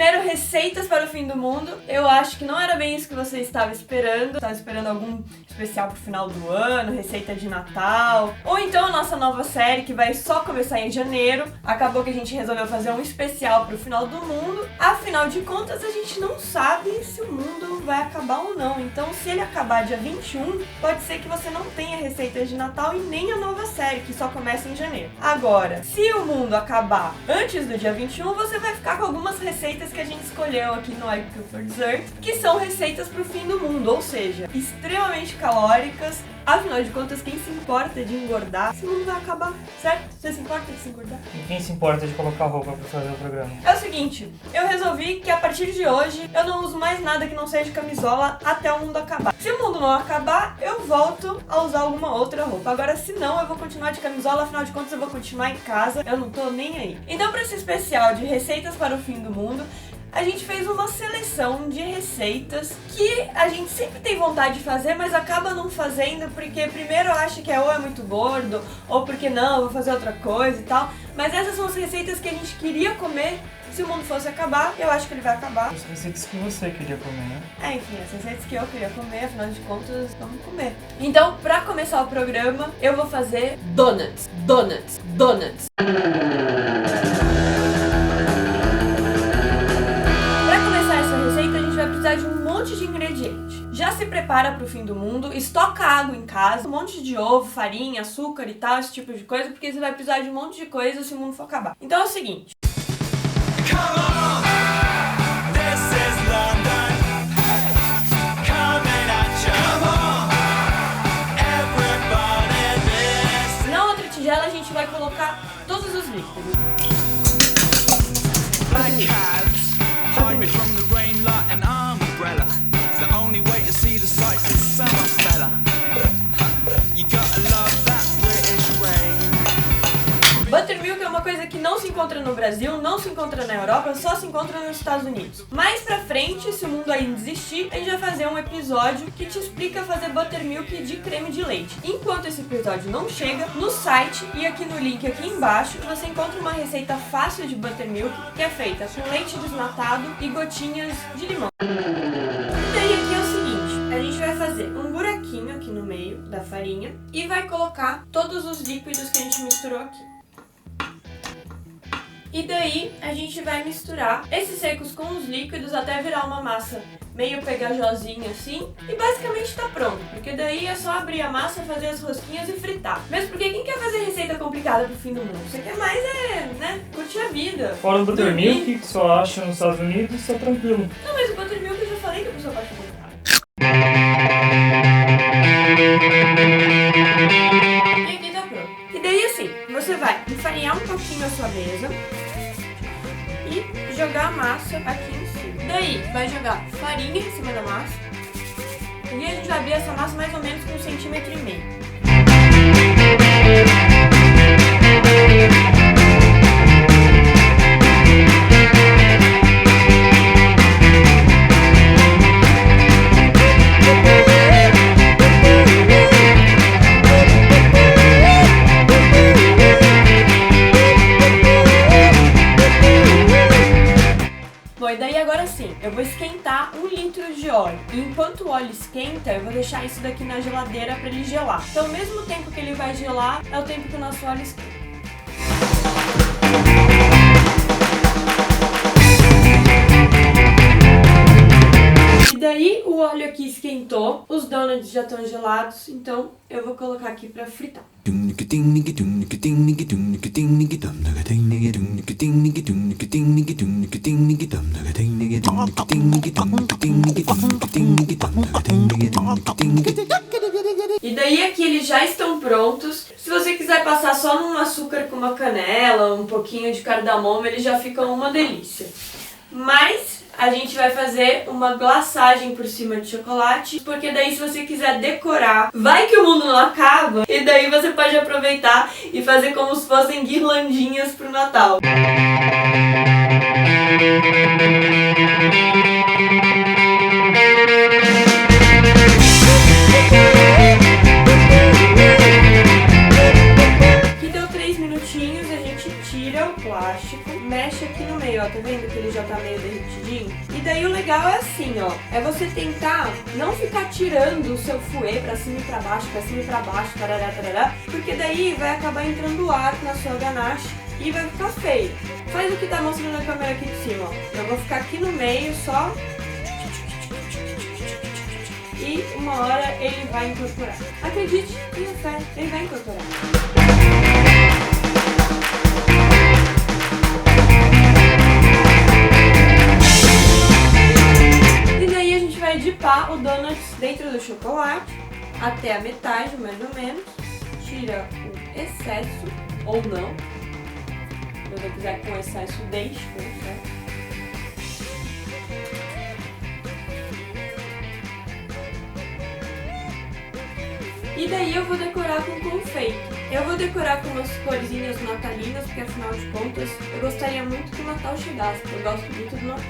primeiro, receitas para o fim do mundo. Eu acho que não era bem isso que você estava esperando. Estava esperando algum especial pro final do ano, receita de Natal. Ou então a nossa nova série que vai só começar em janeiro. Acabou que a gente resolveu fazer um especial pro final do mundo. Afinal de contas, a gente não sabe se o mundo vai acabar ou não. Então, se ele acabar dia 21, pode ser que você não tenha receitas de Natal e nem a nova série, que só começa em janeiro. Agora, se o mundo acabar antes do dia 21, você vai ficar com algumas receitas que a gente escolheu aqui no I Cook for Dessert, que são receitas pro fim do mundo, ou seja, extremamente calóricas. Afinal de contas, quem se importa de engordar se o mundo vai acabar, certo? Você se importa de se engordar? E quem se importa de colocar roupa pra fazer o programa? É o seguinte, eu resolvi que a partir de hoje eu não uso mais nada que não seja camisola até o mundo acabar. Se o mundo não acabar, eu volto a usar alguma outra roupa. Agora, se não, eu vou continuar de camisola, afinal de contas eu vou continuar em casa, eu não tô nem aí. Então, pra esse especial de receitas para o fim do mundo, a gente fez uma seleção de receitas que a gente sempre tem vontade de fazer, mas acaba não fazendo porque primeiro acha que ou é muito gordo, ou porque não, vou fazer outra coisa e tal. Mas essas são as receitas que a gente queria comer se o mundo fosse acabar. Eu acho que ele vai acabar. As receitas que você queria comer, né? Enfim, as receitas que eu queria comer, afinal de contas, vamos comer. Então, pra começar o programa, eu vou fazer donuts. De um monte de ingrediente. Já se prepara pro fim do mundo, estoca água em casa, um monte de ovo, farinha, açúcar e tal, esse tipo de coisa, porque você vai precisar de um monte de coisa se o mundo for acabar. Então é o seguinte. Na outra tigela a gente vai colocar todos os líquidos. Hide me from the rain like an umbrella. The only way to see the sights is summer fella. You gotta love that British rain. Buttermilk é uma coisa que não se encontra no Brasil, não se encontra na Europa, só se encontra nos Estados Unidos. Mais pra frente, se o mundo ainda existir, a gente vai fazer um episódio que te explica fazer buttermilk de creme de leite. Enquanto esse episódio não chega, no site e aqui no link aqui embaixo, você encontra uma receita fácil de buttermilk que é feita com leite desnatado e gotinhas de limão. E daí aqui é o seguinte, a gente vai fazer um buraquinho aqui no meio da farinha e vai colocar todos os líquidos que a gente misturou aqui. E daí a gente vai misturar esses secos com os líquidos até virar uma massa meio pegajosinha assim. E basicamente tá pronto, porque daí é só abrir a massa, fazer as rosquinhas e fritar. Mesmo porque quem quer fazer receita complicada pro fim do mundo? Você quer mais né, curtir a vida. Fora o buttermilk, que só acha nos Estados Unidos, tá tranquilo. Não, mas o buttermilk eu já falei que a pessoa pode comprar. E aqui tá pronto. E daí assim, você vai enfarinhar um pouquinho a sua mesa e jogar a massa aqui em cima. Daí, vai jogar farinha em cima da massa e a gente vai abrir essa massa mais ou menos com 1,5 cm. E daí agora sim, eu vou esquentar 1 litro de óleo. E enquanto o óleo esquenta, eu vou deixar isso daqui na geladeira para ele gelar. Então, ao mesmo tempo que ele vai gelar, é o tempo que o nosso óleo esquenta. E daí o óleo aqui esquentou, os donuts já estão gelados, então eu vou colocar aqui para fritar. E daí aqui eles já estão prontos. Se você quiser passar só num açúcar com uma canela, um pouquinho de cardamomo, eles já ficam uma delícia. Mas a gente vai fazer uma glaçagem por cima de chocolate, porque daí se você quiser decorar, vai que o mundo não acaba, e daí você pode aproveitar e fazer como se fossem guirlandinhas pro Natal. Aqui deu 3 minutinhos, a gente tira o plástico, mexe aqui no meio. ó, tá vendo que ele já tá meio derretidinho? E daí o legal é assim, ó, é você tentar não ficar tirando o seu fouet pra cima e pra baixo, tarará, tarará, porque daí vai acabar entrando ar na sua ganache e vai ficar feio. Faz o que tá mostrando na câmera aqui de cima, ó. Eu vou ficar aqui no meio só. E uma hora ele vai incorporar. Acredite, tenha fé, ele vai incorporar. E daí a gente vai dipar o donuts dentro do chocolate até a metade, mais ou menos. Tira o excesso, ou não. Se você quiser com excesso, deixe com excesso. E daí eu vou decorar com confeito. Eu vou decorar com umas corzinhas natalinas, porque afinal de contas eu gostaria muito que o Natal chegasse, porque eu gosto muito do Natal.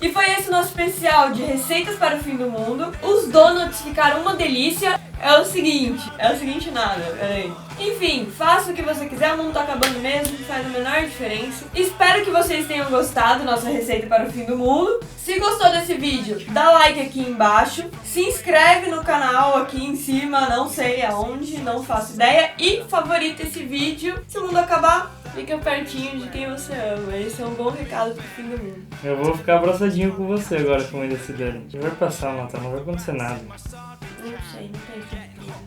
E foi esse o nosso especial de receitas para o fim do mundo. Os donuts ficaram uma delícia. É o seguinte nada, peraí. Enfim, faça o que você quiser, o mundo tá acabando mesmo, faz a menor diferença. Espero que vocês tenham gostado da nossa receita para o fim do mundo. Se gostou desse vídeo, dá like aqui embaixo. Se inscreve no canal aqui em cima, não sei aonde, não faço ideia. E favorita esse vídeo. Se o mundo acabar, fica pertinho de quem você ama. Esse é um bom recado pro fim do mundo. Eu vou ficar abraçadinho com você agora comendo esse dele. Vai passar, Natal, não vai acontecer nada. Não sei, não tem certeza.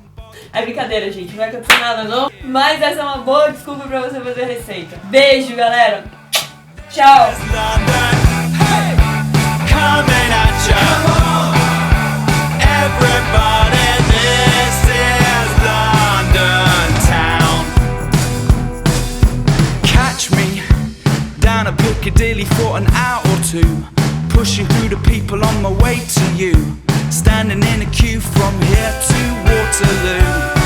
É brincadeira, gente, não vai acontecer nada não. Mas essa é uma boa desculpa pra você fazer a receita. Beijo, galera. Tchau. Piccadilly for an hour or two, pushing through the people on my way to you, standing in a queue from here to Waterloo.